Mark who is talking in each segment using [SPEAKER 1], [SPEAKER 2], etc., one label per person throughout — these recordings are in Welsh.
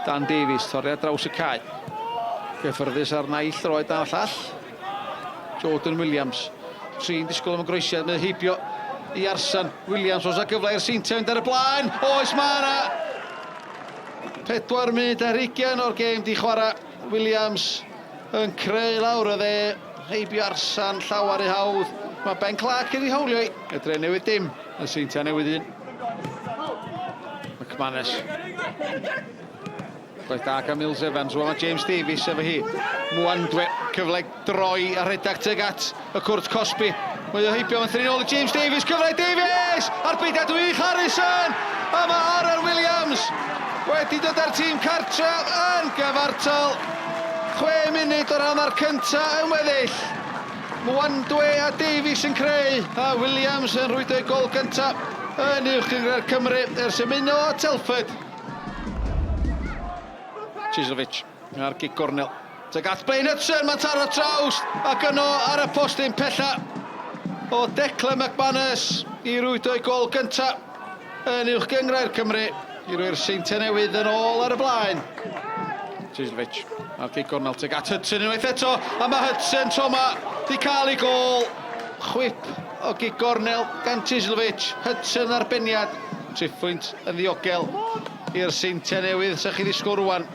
[SPEAKER 1] Dan Davies, toriad draws y cae. Gyffyrddus ar naill droed dan llall. Jordan Williams. Trin disgwyl am y groesiad, mae'n heibio i Arsan. Williams oes a gyfle i'r Seintiau mynd ar y blaen. Oes Mara. 4 munud ar 20 o'r gêm di chwarae. Williams yn creu lawr o dde. Heibio Arsan, llawer i hawdd. Mae Ben Clark wedi hawlio i. Edrych newid dim. Y Seintiau newid un. McManus. Gwaith da gan Mills Evans, mae James Davies efo hi. Mwandwe, cyfle droi a rhedag teg at y cwrt Cosby. Mae o heibio yn thyn ôl i James Davies, cyfle Davies! Arbeidiad wych Harrison! A mae Aaron Williams wedi dod ar tîm cartra yn gyfartal. 6 munud o'r hanner cynta yn weddill. Mwandwe a Davies yn creu, a Williams yn rhwydo i gol cynta yn uwchgyngor Cymru ers ymuno o Telford. Chislovic ar gig gornel. Teg at Blaine Hudson, mae'n taro traws ac yno ar y postyn pella o Declan McManus i rwydo i gol gynta yn uwchgyngrair Cymru i rwy'r Seintiau newydd yn ôl ar y blaen. Chislovic ar gig gornel teg at Hudson unwaith eto a mae Hudson tro ma di cael ei gol. Chwip o gig gornel gan Chislovic. Hudson arbeniad. Triffwynt yn ddiogel i'r Seintiau newydd sy'ch chi ddisgwyl rwan.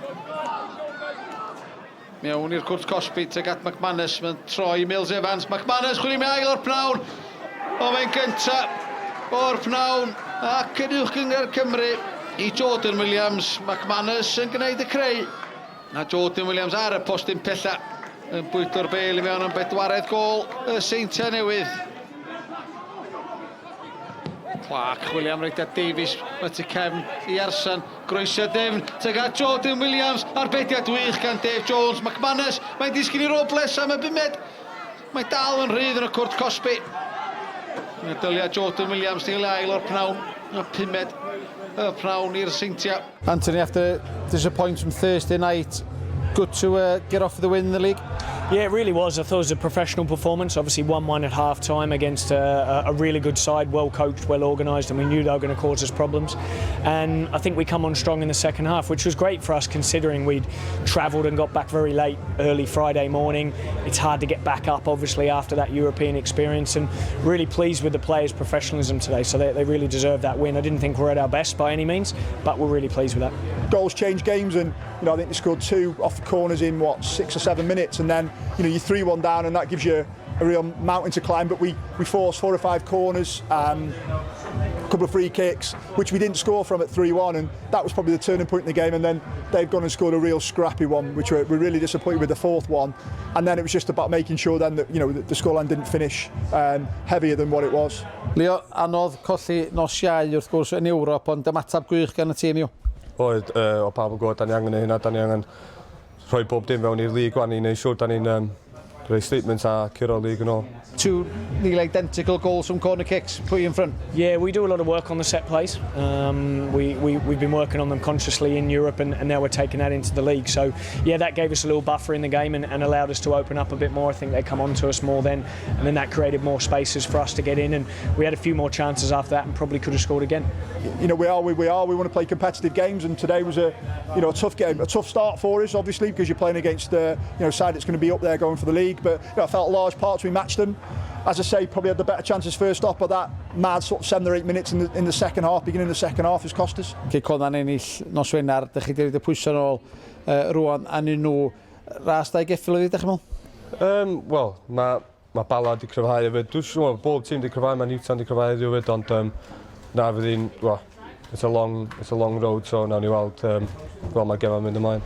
[SPEAKER 1] Mewn i'r cwrt Cosby, teg at McManus, mae'n troi Mills Evans. McManus chwilio mai ail o'r pnawn. O fe'n gynta o'r pnawn. Ac yn uwchgyngor Cymru i Jordan Williams. McManus yn gwneud y creu. A Jordan Williams ar y postyn pella yn bwydo'r bel i mewn am 4edd gol y Seintiau newydd. Clark chwilio am reid at Davies, mae tu cefn i Arsan, groesio ddefn, teg at Jordan Williams, arbediad wych gan Dave Jones, McManus, mae'n disgyn i Robles am y 5. Mae dal yn rhydd yn y cwrt Cosby. Mae'n dyliau Jordan Williams, di ail o'r pnawn, y 5 y pnawn i'r Seintiau.
[SPEAKER 2] Anthony, after disappointment from Thursday night, good to get off with the win in the league?
[SPEAKER 3] Yeah, it really was. I thought it was a professional performance. Obviously 1-1 at half-time against a really good side, well coached, well organised, and we knew they were going to cause us problems. And I think we come on strong in the second half, which was great for us considering we'd travelled and got back very late, early Friday morning. It's hard to get back up, obviously, after that European experience, and really pleased with the players' professionalism today. So they really deserved that win. I didn't think we're at our best by any means, but we're really pleased with that.
[SPEAKER 4] Goals change games, and I think they scored 2 off the corners in 6 or 7 minutes, and then you're 3-1 down, and that gives you a real mountain to climb. But we forced 4 or 5 corners, a couple of free kicks, which we didn't score from at 3-1, and that was probably the turning point in the game. And then they've gone and scored a real scrappy one, which we're really disappointed with the 4th one. And then it was just about making sure then that the scoreline didn't finish heavier than what it was.
[SPEAKER 2] Leo, anodd colli nos Iau wrth gwrs yn Ewrop, ond ymateb gwych gan y tîm i'w?
[SPEAKER 5] Oedd, o pawb yn gwybod, da ni angen ei hynna, da ni angen rhoi bob dim fewn i'r lig wan i wneud siŵr da ni'n rhoi statements a curo'r lig yn ôl.
[SPEAKER 2] 2 nearly identical goals from corner kicks, put you in front.
[SPEAKER 3] Yeah, we do a lot of work on the set plays. We've been working on them consciously in Europe, and now we're taking that into the league. So, yeah, that gave us a little buffer in the game and allowed us to open up a bit more. I think they come on to us more then, and then that created more spaces for us to get in. And we had a few more chances after that and probably could have scored again.
[SPEAKER 4] We are. We want to play competitive games, and today was a tough game, a tough start for us, obviously, because you're playing against a side that's going to be up there going for the league. But I felt large parts we matched them. As I say, probably had the better chances first off, but that mad sort of 7 or 8 minutes in the second half, beginning of the second half, has cost us.
[SPEAKER 2] Cicon yn ennill nos Wener, ydych chi wedi pwysio yn ôl rwan anyn nhw. Ras da i geffil oedd ydych chi'n meddwl?
[SPEAKER 5] Wel, mae Bala wedi cryfhau hefyd. Dwi'n siŵr bob tîm wedi cryfhau, mae Newton wedi cryfhau hefyd, ond na fydd hi'n, it's a long road, so nawn ni weld mae gemau'n mynd ymlaen.